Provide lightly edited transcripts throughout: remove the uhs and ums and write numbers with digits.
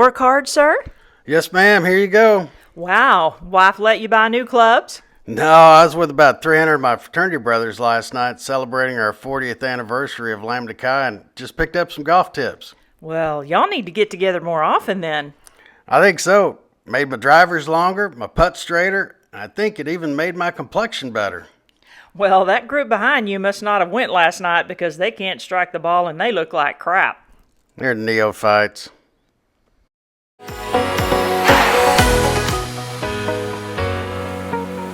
Work hard, sir? Yes, ma'am. Here you go. Wow, wife let you buy new clubs? No, I was with about 300 of my fraternity brothers last night celebrating our 40th anniversary of Lambda Chi and just picked up some golf tips. Well, y'all need to get together more often then. I think so. Made my drivers longer, my putt straighter, and I think it even made my complexion better. Well, that group behind you must not have went last night because they can't strike the ball and they look like crap. They're neophytes.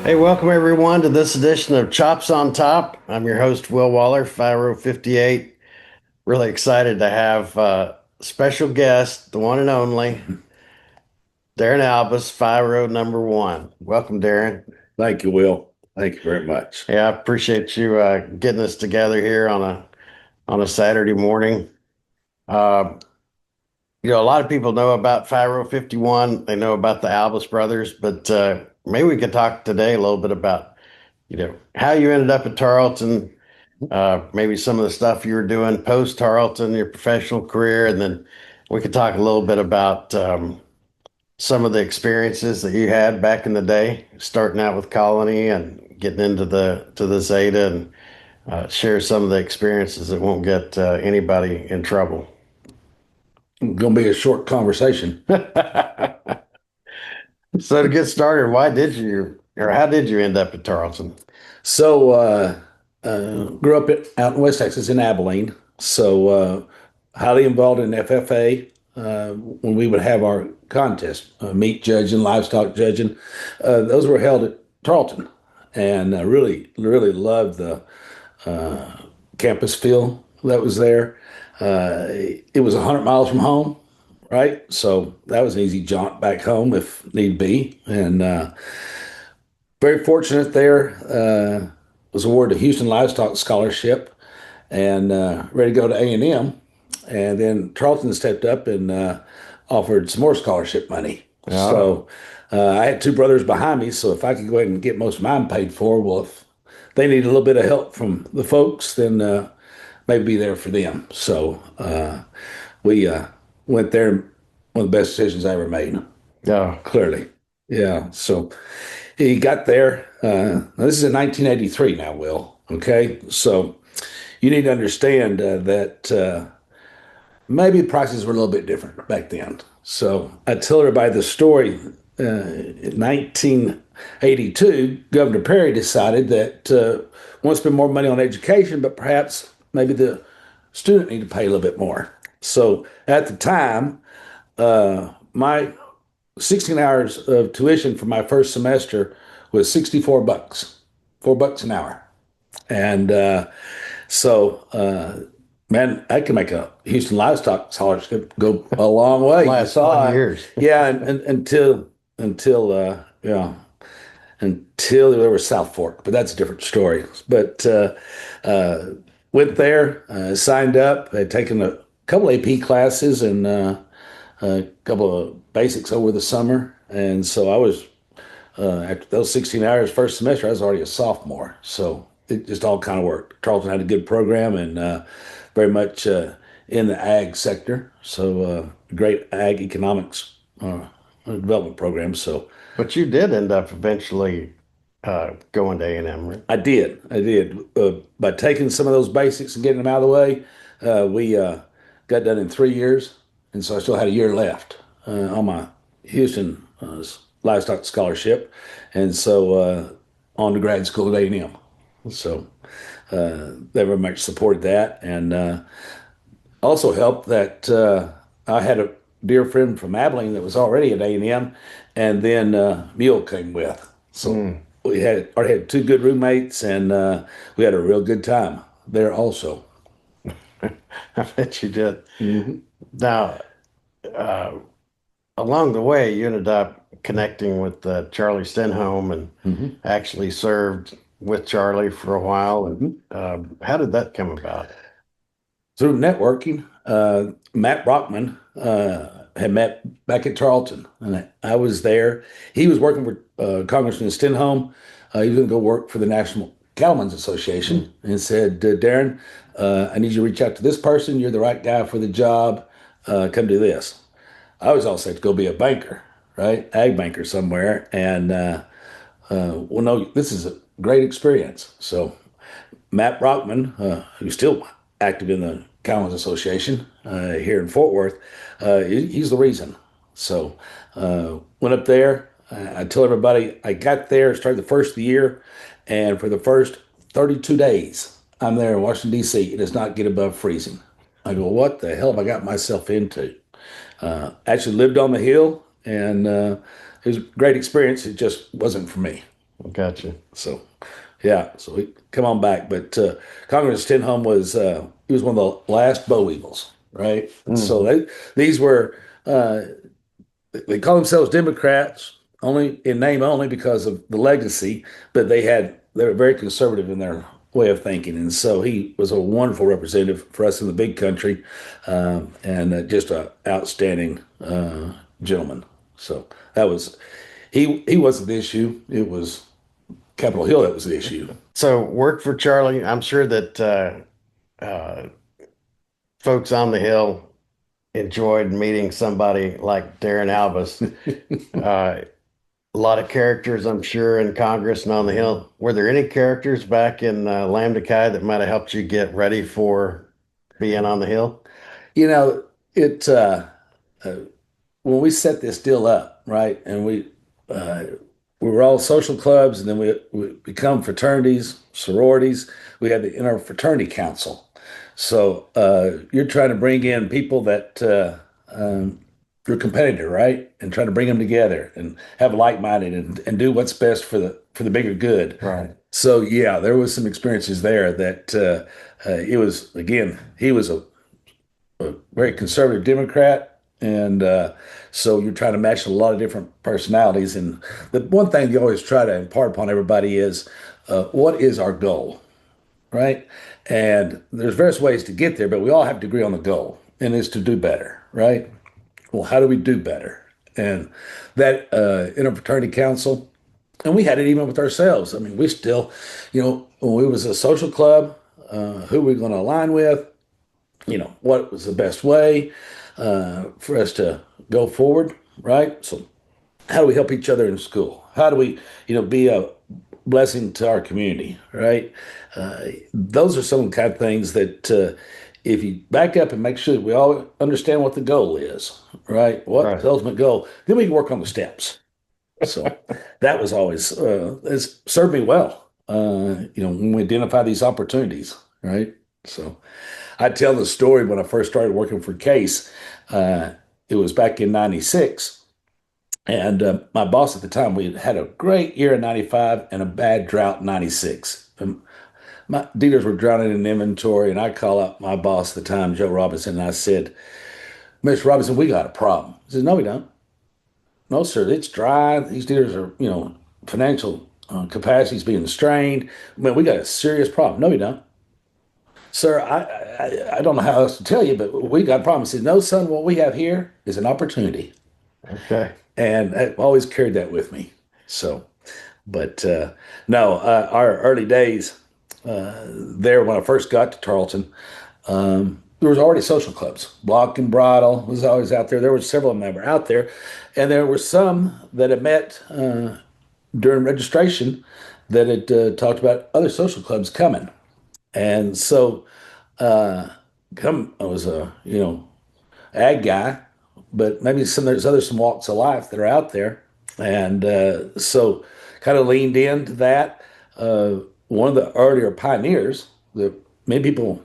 Hey, welcome everyone to this edition of Chops on Top. I'm your host, Will Waller, Phi-Rho 58. Really excited to have special guest, the one and only, Darren Albus, Phi-Rho number 1. Welcome, Darren. Thank you, Will. Thank you very much. Yeah, I appreciate you getting us together here on a Saturday morning. A lot of people know about Phi-Rho 51. They know about the Albus brothers, but maybe we could talk today a little bit about, how you ended up at Tarleton, maybe some of the stuff you were doing post Tarleton, your professional career, and then we could talk a little bit about some of the experiences that you had back in the day, starting out with Colony and getting into the Zeta, and share some of the experiences that won't get anybody in trouble. It's going to be a short conversation. So to get started, how did you end up at Tarleton? So, grew up out in West Texas in Abilene. So, highly involved in FFA when we would have our contest, meat judging, livestock judging. Those were held at Tarleton, and I really, really loved the campus feel that was there. It was 100 miles from home, right? So that was an easy jaunt back home if need be. And very fortunate there. Was awarded a Houston Livestock Scholarship and ready to go to A&M. And then Tarleton stepped up and offered some more scholarship money. Yeah. So I had two brothers behind me, so if I could go ahead and get most of mine paid for, well, if they need a little bit of help from the folks, then maybe be there for them. So we went there. One of the best decisions I ever made. Yeah, Clearly. Yeah. So he got there. Now this is in 1983 now, Will. Okay. So you need to understand that maybe prices were a little bit different back then. So I tell everybody the story. In 1982, Governor Perry decided that wants to spend more money on education, but perhaps maybe the student need to pay a little bit more. So at the time, my 16 hours of tuition for my first semester was $64, $4 an hour. And man, I can make a Houston Livestock Scholarship go a long way. last 20 years. Yeah, and until there was South Fork, but that's a different story. But went there, signed up, had taken a couple AP classes and a couple of basics over the summer. And so I was, after those 16 hours, first semester, I was already a sophomore. So it just all kind of worked. Tarleton had a good program and very much in the ag sector. So great ag economics development program. So, But you did end up eventually going to A&M, right? I did. By taking some of those basics and getting them out of the way, we got done in 3 years, and so I still had a year left on my Houston Livestock Scholarship, and so on to grad school at A&M. So they very much supported that, and also helped that I had a dear friend from Abilene that was already at A&M, and then Mule came with. So we already had two good roommates, and we had a real good time there also. I bet you did. Mm-hmm. Now, along the way, you ended up connecting with Charlie Stenholm and actually served with Charlie for a while. And how did that come about? Through networking, Matt Brockman had met back at Tarleton, and I was there. He was working for Congressman Stenholm. He was going to go work for the National Cattlemen's Association, and said, Darren, I need you to reach out to this person. You're the right guy for the job. Come do this. I was all set to go be a banker, right? Ag banker somewhere. And, well, no, this is a great experience. So Matt Brockman, who's still active in the Cowlands Association here in Fort Worth, he's the reason. So went up there. I tell everybody I got there, started the first of the year, and for the first 32 days, I'm there in Washington, D.C. It does not get above freezing. I go, what the hell have I got myself into? Actually lived on the hill, and it was a great experience. It just wasn't for me. Gotcha. So, yeah, so we come on back. But Congress Stenholm was he was one of the last Bow Eagles, right? So these were they call themselves Democrats only in name only because of the legacy, but they were very conservative in their way of thinking, and so he was a wonderful representative for us in the big country, and just an outstanding gentleman. So that was he wasn't the issue; it was Capitol Hill that was the issue. So worked for Charlie. I'm sure that folks on the Hill enjoyed meeting somebody like Darren Albus. A lot of characters, I'm sure, in Congress and on the Hill. Were there any characters back in Lambda Chi that might have helped you get ready for being on the Hill? You know, it when we set this deal up, right, and we were all social clubs, and then we become fraternities, sororities. We had the interfraternity council. So you're trying to bring in people that you're competitive, right, and trying to bring them together and have like-minded and do what's best for the bigger good. Right. So yeah, there was some experiences there that it was again. He was a very conservative Democrat, and so you're trying to match a lot of different personalities. And the one thing you always try to impart upon everybody is what is our goal, right? And there's various ways to get there, but we all have to agree on the goal, and it's to do better, right? Well, how do we do better? And that interfraternity council, and we had it even with ourselves. I mean, we still, when we was a social club, who we going to align with, what was the best way for us to go forward, right? So how do we help each other in school? How do we, be a blessing to our community, right? Those are some kind of things that if you back up and make sure that we all understand what the goal is, right? What's the ultimate goal? Then we can work on the steps. So that was always, it's served me well, when we identify these opportunities, right? So I tell the story when I first started working for Case. It was back in 96. And my boss at the time, we had a great year in 95 and a bad drought in 96. My dealers were drowning in inventory, and I call up my boss at the time, Joe Robinson, and I said, Mr. Robinson, we got a problem. He says, no, we don't. No, sir, it's dry. These dealers are, financial capacity is being strained. Man, we got a serious problem. No, we don't. Sir, I don't know how else to tell you, but we got a problem. He said, no, son, what we have here is an opportunity. Okay. And I always carried that with me. So, but no, our early days there when I first got to Tarleton, there was already social clubs. Block and Bridle was always out there. There were several of them that were out there. And there were some that had met during registration that had talked about other social clubs coming. And so I was a, ag guy, but maybe there's some walks of life that are out there. And so kind of leaned into that. One of the earlier pioneers that many people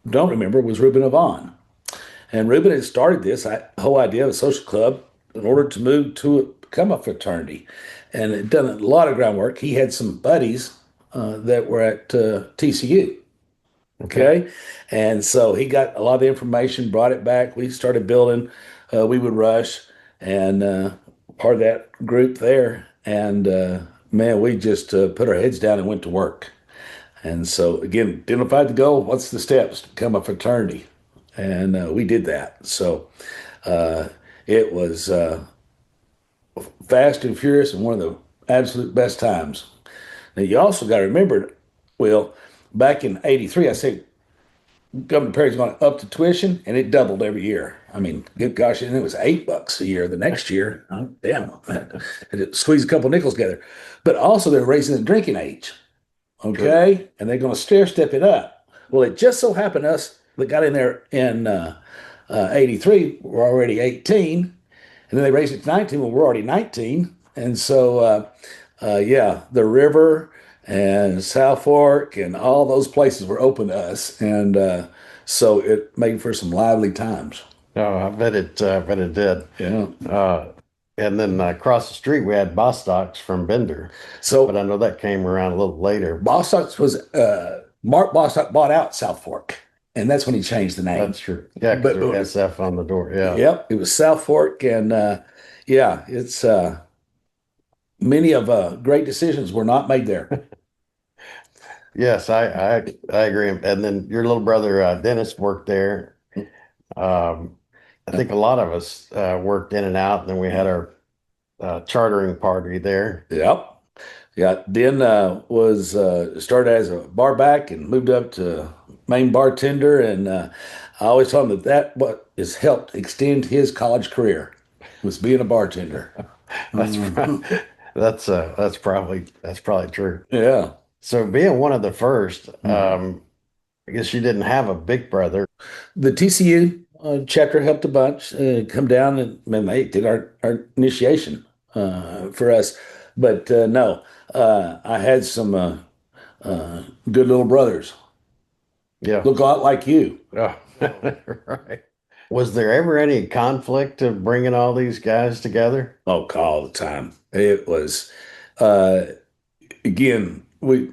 don't remember was Reuben Avon. And Reuben had started this whole idea of a social club in order to move to become a fraternity. And had done a lot of groundwork. He had some buddies that were at TCU. Okay. And so he got a lot of the information, brought it back. We started building. We would rush and part of that group there. And man, we just put our heads down and went to work. And so again, identified the goal. What's the steps to become a fraternity? And we did that. So it was fast and furious and one of the absolute best times. Now you also got to remember, Will, back in '83, I said, Governor Perry's going to up the tuition, and it doubled every year. I mean, good gosh, and it was $8 a year the next year. Oh, damn, I had to squeeze a couple nickels together. But also, they're raising the drinking age, okay? And they're going to stair step it up. Well, it just so happened us that got in there in 83 were already 18, and then they raised it to 19. Well, we're already 19, and so yeah, the river and South Fork and all those places were open to us, and so it made for some lively times. Oh, I bet it did. Yeah. And then across the street, we had Bostocks from Bender, So but I know that came around a little later. Bostock was Mark Bostock bought out South Fork, and that's when he changed the name. That's true. Yeah, But- because SF on the door. Yeah. Yep, it was South Fork, and yeah, it's many of great decisions were not made there. Yes, I agree. And then your little brother Dennis worked there. I think a lot of us worked in and out, and then we had our chartering party there. Yep. Yeah. Den was started as a bar back and moved up to main bartender, and I always told him that what has helped extend his college career was being a bartender. That's that's probably true. Yeah. So being one of the first, I guess you didn't have a big brother. The TCU chapter helped a bunch come down and they did our initiation for us. But no, I had some good little brothers. Yeah. Look a lot like you. Oh, right. Was there ever any conflict of bringing all these guys together? Oh, all the time. It was, again, we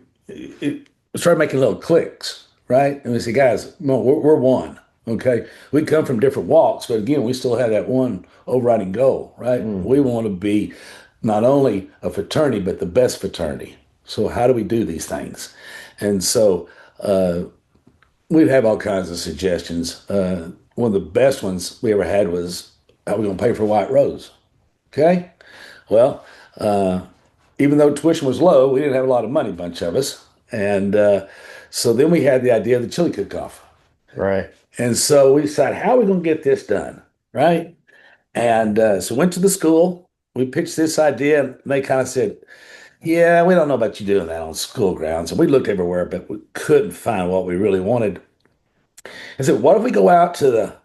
started making little cliques, right? And we said, guys, no, we're one. Okay. We come from different walks, but again, we still have that one overriding goal, right? We want to be not only a fraternity, but the best fraternity. So how do we do these things? And so we'd have all kinds of suggestions. One of the best ones we ever had was how we going to pay for White Rose. Okay. Well, even though tuition was low, we didn't have a lot of money, a bunch of us. And so then we had the idea of the chili cook-off. Right. And so we decided, how are we going to get this done? Right. And so went to the school. We pitched this idea, and they kind of said, yeah, we don't know about you doing that on school grounds. And we looked everywhere, but we couldn't find what we really wanted. I said, what if we go out to the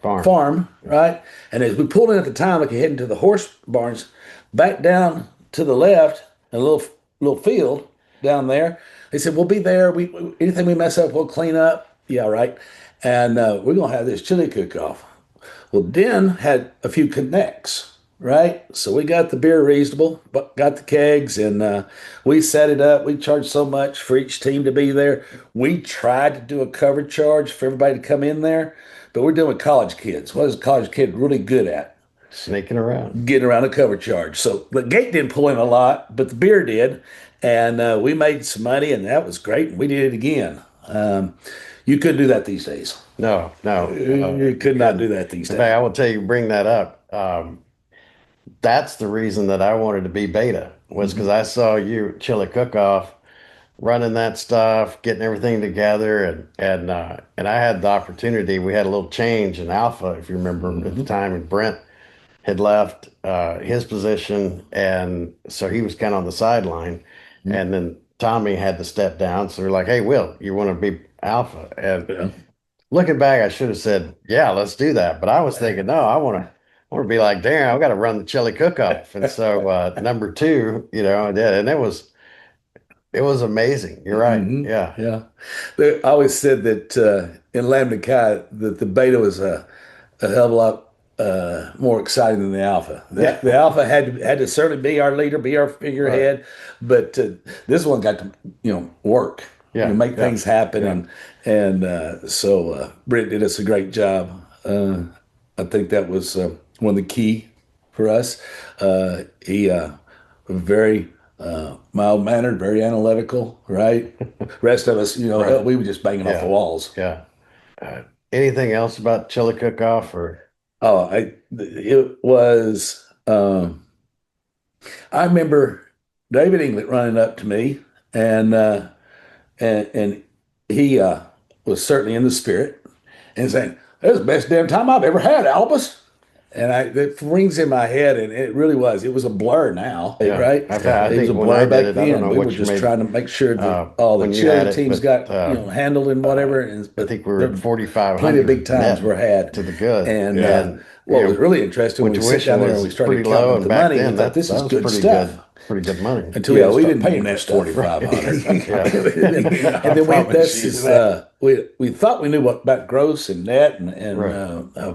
farm, right? And as we pulled in at the time, like you're heading to the horse barns, back down to the left, a little field down there. They said, we'll be there. We anything we mess up, we'll clean up. Yeah, right. And we're gonna have this chili cook-off. Well, Den had a few connects, right? So we got the beer reasonable, but got the kegs, and we set it up. We charged so much for each team to be there. We tried to do a cover charge for everybody to come in there, but we're doing college kids. What is a college kid really good at? Sneaking around. Getting around a cover charge. So the gate didn't pull in a lot, but the beer did. And we made some money, and that was great. And we did it again. You couldn't do that these days. No. You could not do that these In days. fact, I will tell you, bring that up. That's the reason that I wanted to be beta was because I saw you chili cook-off running that stuff, getting everything together, and I had the opportunity. We had a little change in Alpha, if you remember, at the time, and Brent had left his position, and so he was kind of on the sideline, and then Tommy had to step down. So we're like, "Hey, Will, you want to be Alpha?" And looking back, I should have said, "Yeah, let's do that." But I was thinking, no, I want to be like Darren. I've got to run the chili cook-off, and so number two, I did, and it was amazing. You're right. Yeah. Yeah. I always said that in Lambda Chi that the beta was a hell of a lot more exciting than the alpha. The alpha had to certainly be our leader, be our figurehead, but this one got to work, make things happen, and so Britt did us a great job. I think that was one of the key for us. He very mild mannered, very analytical, right? Rest of us, we were just banging off the walls. Yeah. Anything else about chili cook-off or? Oh, it was. I remember David England running up to me, and and he was certainly in the spirit and saying, "That's the best damn time I've ever had, Albus." And it rings in my head, and it really was. It was a blur now, Yeah. right? I It was think a when I blur did back it, I don't then. know We what were you just made, trying to make sure that all the when you had cheerleading it, teams but, got handled and whatever. And I but think we were there at 4,500 plenty of big times net were had. to the good. And And, what was really interesting when when we sit tuition down there and was we started pretty counting low, up and the back money, we then thought this that is was good stuff. pretty good money. Until Yeah, we we didn't didn't pay him pay that stuff. 4,500. Yeah. And then promise you that. we thought we knew what about gross and net and Right.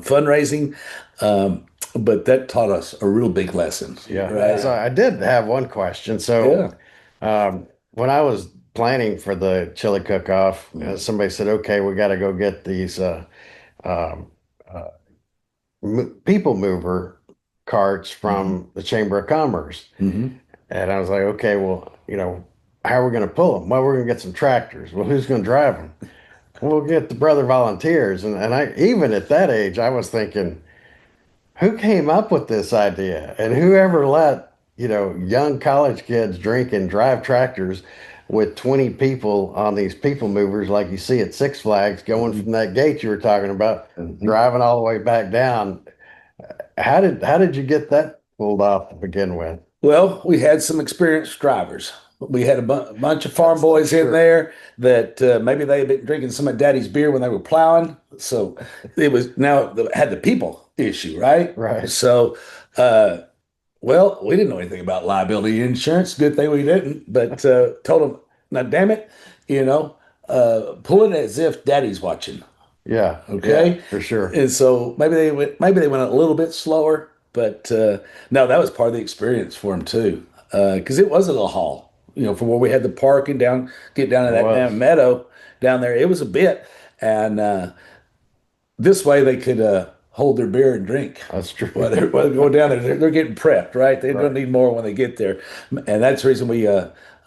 fundraising, but that taught us a real big lesson. Yeah. Right. So I did have one question. So, when I was planning for the chili cook-off, somebody said, "Okay, we got to go get these um, people mover carts from the Chamber of Commerce." Mm-hmm. And I was like, "Okay, well, how are we going to pull them? Well, we're going to get some tractors. Well, who's going to drive them? We'll get the brother volunteers." And I, even at that age, I was thinking, who came up with this idea, and whoever let young college kids drink and drive tractors with 20 people on these people movers like you see at Six Flags, going from that gate you were talking about, driving all the way back down. How did you get that pulled off to begin with? Well, we had some experienced drivers. We had a bunch of farm boys in Sure. there that maybe they had been drinking some of Daddy's beer when they were plowing. So it was had the people issue, right? Right. So, well, we didn't know anything about liability insurance. Good thing we didn't. But told them, now, damn it, pull it as if Daddy's watching. Yeah. Okay. Yeah, for sure. And so maybe they went a little bit slower, but no, that was part of the experience for them too, because it was a little haul, from where we had the park and get down to that was. damn meadow down there. It was a bit, and this way they could hold their beer and drink. That's true. While they're going down there, they're getting prepped, right? They don't need more when they get there, and that's the reason we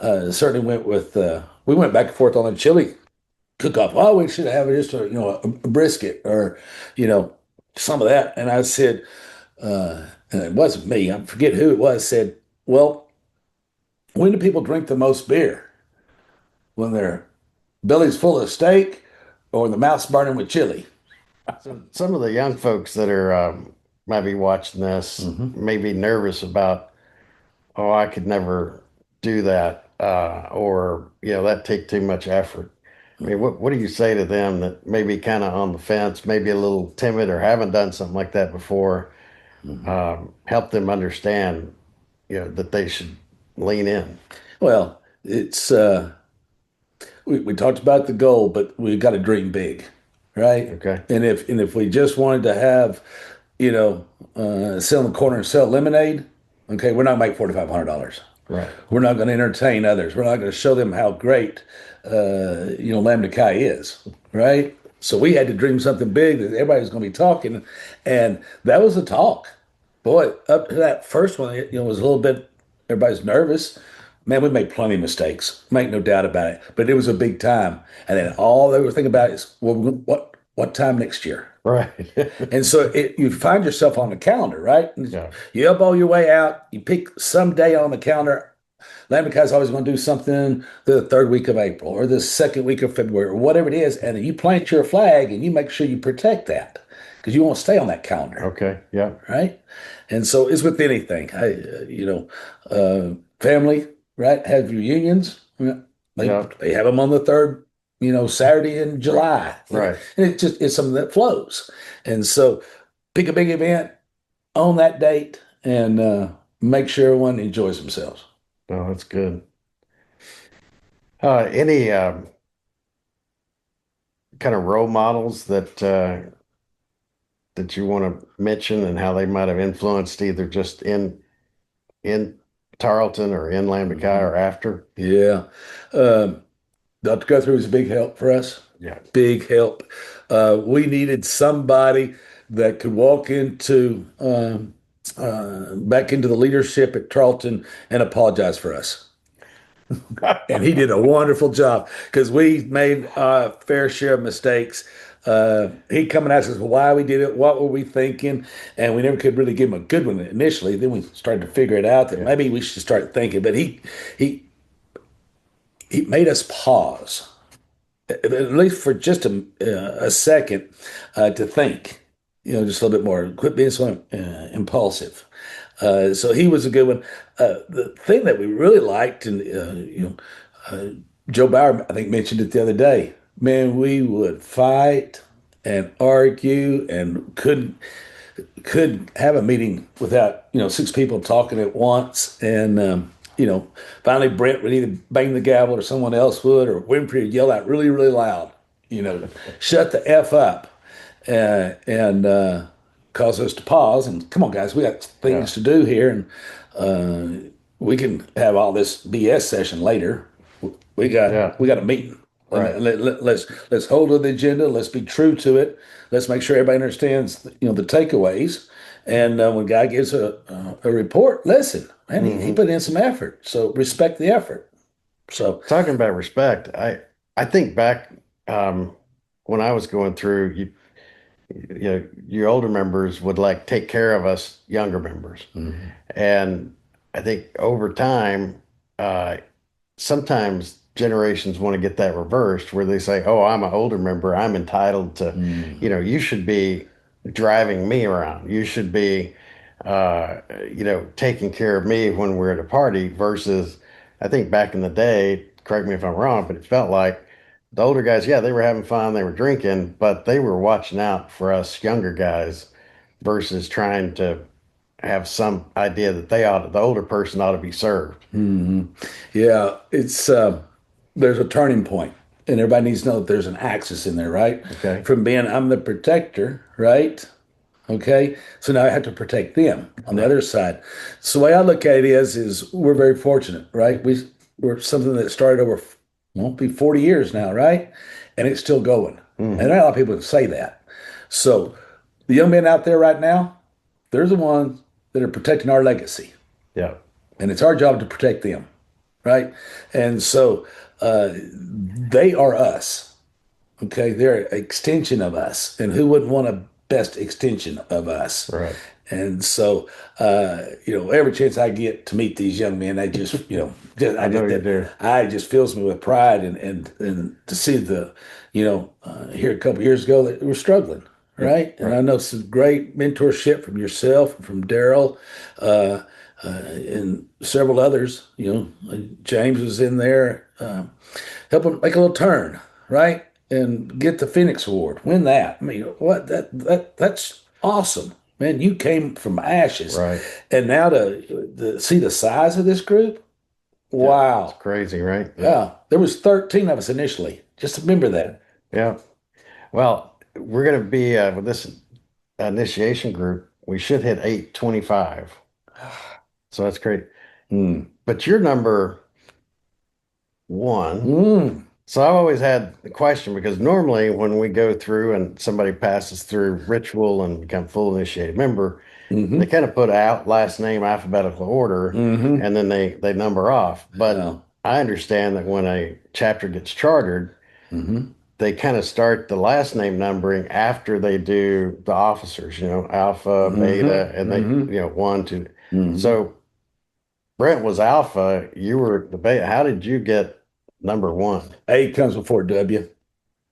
certainly went with. We went back and forth on the chili cook-off. Oh, we should have just a brisket or some of that. And I said, and it wasn't me. I forget who it was. Said, well, when do people drink the most beer? When their belly's full of steak, or the mouth's burning with chili? So some of the young folks that are might be watching this may be nervous about, oh, I could never do that, or that take too much effort. I mean, what do you say to them that may be kind of on the fence, maybe a little timid, or haven't done something like that before? Help them understand, that they should lean in. Well, it's we talked about the goal, but we got to dream big, right? Okay. And if we just wanted to have, sell in the corner and sell lemonade, okay, we're not gonna make $4,500. Right. We're not going to entertain others. We're not going to show them how great, Lambda Chi is, right? So we had to dream something big that everybody was going to be talking, and that was the talk. Boy, up to that first one, it was a little bit. Everybody's nervous. Man, we made plenty of mistakes. Make no doubt about it. But it was a big time, and then all they were thinking about is, well, what time next year? Right. And so you find yourself on the calendar, right? Yeah. You elbow your way out. You pick some day on the calendar. Lambda Chi is always going to do something the third week of April or the second week of February or whatever it is. And then you plant your flag and you make sure you protect that because you won't stay on that calendar. Okay. Yeah. Right. And so it's with anything. Family, right? Have reunions. They have them on the third Saturday in July. Right. And it's something that flows. And so pick a big event on that date and make sure everyone enjoys themselves. Oh, that's good. Any kind of role models that you want to mention and how they might have influenced either just in Tarleton or in Lambda Chi or after? Yeah. Dr. Guthrie was a big help for us. Yeah. Big help. We needed somebody that could walk into back into the leadership at Tarleton and apologize for us. And he did a wonderful job because we made a fair share of mistakes. He'd come and ask us why we did it, what were we thinking, and we never could really give him a good one initially. Then we started to figure it out that maybe we should start thinking. But he he made us pause, at least for just a second, to think, just a little bit more, quit being so impulsive. So he was a good one. The thing that we really liked, and Joe Bauer, I think, mentioned it the other day. Man, we would fight and argue and couldn't have a meeting without 6 people talking at once. And finally Brent would either bang the gavel or someone else would, or Winfrey would yell out really, really loud, shut the F up, and cause us to pause and come on, guys, we got things to do here, and we can have all this BS session later. We got a meeting. Right. Let's hold to the agenda. Let's be true to it. Let's make sure everybody understands, the takeaways. And when guy gives a report, listen, man, he put in some effort. So respect the effort. So Talking about respect, I think back when I was going through, your older members would like take care of us younger members, and I think over time, sometimes generations want to get that reversed, where they say, "Oh, I'm an older member. I'm entitled to, you should be driving me around. You should be, taking care of me when we're at a party." Versus, I think back in the day, correct me if I'm wrong, but it felt like the older guys, yeah, they were having fun, they were drinking, but they were watching out for us younger guys versus trying to have some idea that the older person ought to be served. yeah, it's there's a turning point, and everybody needs to know that there's an axis in there, right? Okay. From being I'm the protector, right? Okay, so now I have to protect them on the other side. So the way I look at it is we're very fortunate, right? We're something that started over, won't be 40 years now, right? And it's still going. And not a lot of people can say that. So the young men out there right now, they're the ones that are protecting our legacy, Yeah. and it's our job to protect them, right? And so they are us. Okay, they're an extension of us, and who wouldn't want a best extension of us? Right. And so, every chance I get to meet these young men, I just, I know you do. I just fills me with pride, and to see here a couple years ago that we're struggling, right? And I know some great mentorship from yourself, and from Daryl, and several others. James was in there, helping make a little turn, right? And get the Phoenix Award, win that. I mean, what that's awesome, man. You came from ashes, Right. and now to see the size of this group, wow, It's crazy, right? yeah. There was 13 of us initially. Just remember that. Yeah. Well, we're going to be with this initiation group. We should hit 825. So that's great. But you're number one. So I've always had the question, because normally when we go through and somebody passes through ritual and become full initiated member, they kind of put out last name alphabetical order, and then they number off. But Yeah. I understand that when a chapter gets chartered, they kind of start the last name numbering after they do the officers, alpha, beta, and they, 1, 2. So Brent was alpha, you were the beta. How did you get number 1? A comes before W.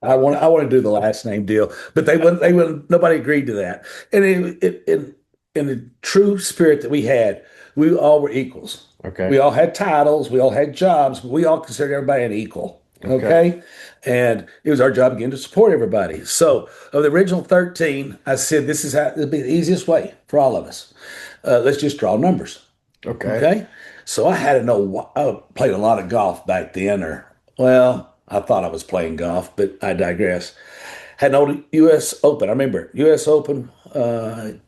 I want to do the last name deal, but they wouldn't. Nobody agreed to that. And in the true spirit that we had, we all were equals. Okay. We all had titles, we all had jobs, but we all considered everybody an equal. Okay. And it was our job again to support everybody. So of the original 13, I said this is how it'll be the easiest way for all of us. Let's just draw numbers. Okay. So I had to know. I played a lot of golf back then, I thought I was playing golf, but I digress. Had an old U.S. Open. I remember U.S. Open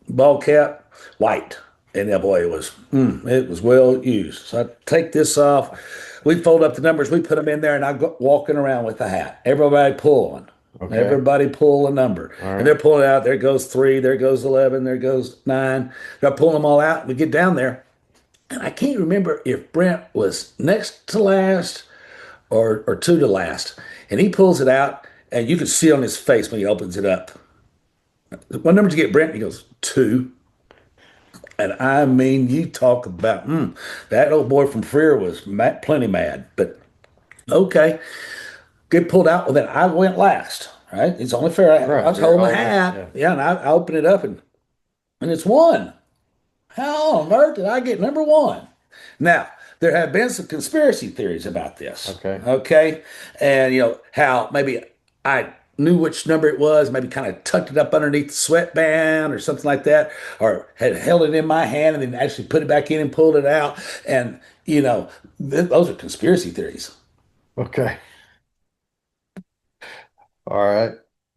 ball cap, white, and that boy, it was well used. So I take this off. We fold up the numbers. We put them in there, and I go walking around with the hat. Everybody pulling. Okay. Everybody pull a number. All right. And they're pulling out. There goes 3. There goes 11. There goes 9. They're pulling them all out. We get down there. And I can't remember if Brent was next to last or 2 to last. And he pulls it out, and you can see on his face when he opens it up. What number did you get, Brent? He goes, 2. And I mean, you talk about, that old boy from Freer was plenty mad. But Okay. Get pulled out. Well, then I went last, right? It's only fair. Right, I was you're holding the oldest, hat. yeah. Yeah, and I open it up and it's one. How on earth did I get number one? Now, there have been some conspiracy theories about this. Okay. Okay. And, how maybe I knew which number it was, maybe kind of tucked it up underneath the sweatband or something like that, or had held it in my hand and then actually put it back in and pulled it out. And, those are conspiracy theories. Okay. All right.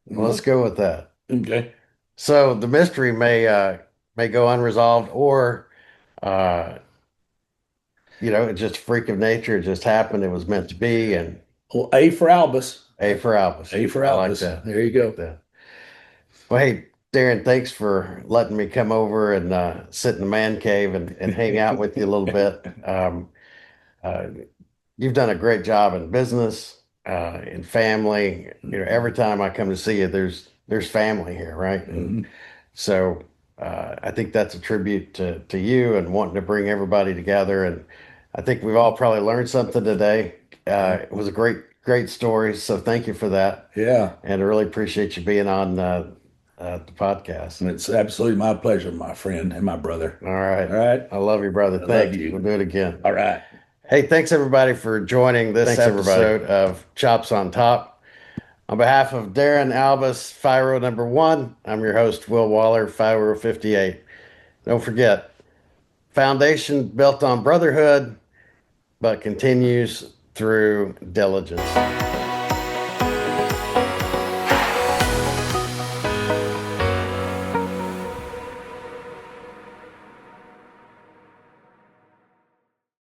Well, let's go with that. Okay. So the mystery may go unresolved, or uh, it's just a freak of nature. It just happened. It was meant to be, and Well, A for Albus. A for Albus. A for I like Albus. that. There you I like go. that. Well, hey, Darren, thanks for letting me come over and sit in the man cave and hang out with you a little bit. Uh, you've done a great job in business, in family. Every time I come to see you, there's family here, right? And Mhm. so I think that's a tribute to you and wanting to bring everybody together. And I think we've all probably learned something today. It was a great story. So thank you for that. Yeah. And I really appreciate you being on the podcast. And it's absolutely my pleasure, my friend and my brother. All right. All right. I love you, brother. I Thanks. love you. We'll do it again. All right. Hey, thanks everybody for joining this episode of Chops on Top. On behalf of Darren Albus, Phi-Rho number 1, I'm your host, Will Waller, Phi-Rho 58. Don't forget, foundation built on brotherhood, but continues through diligence.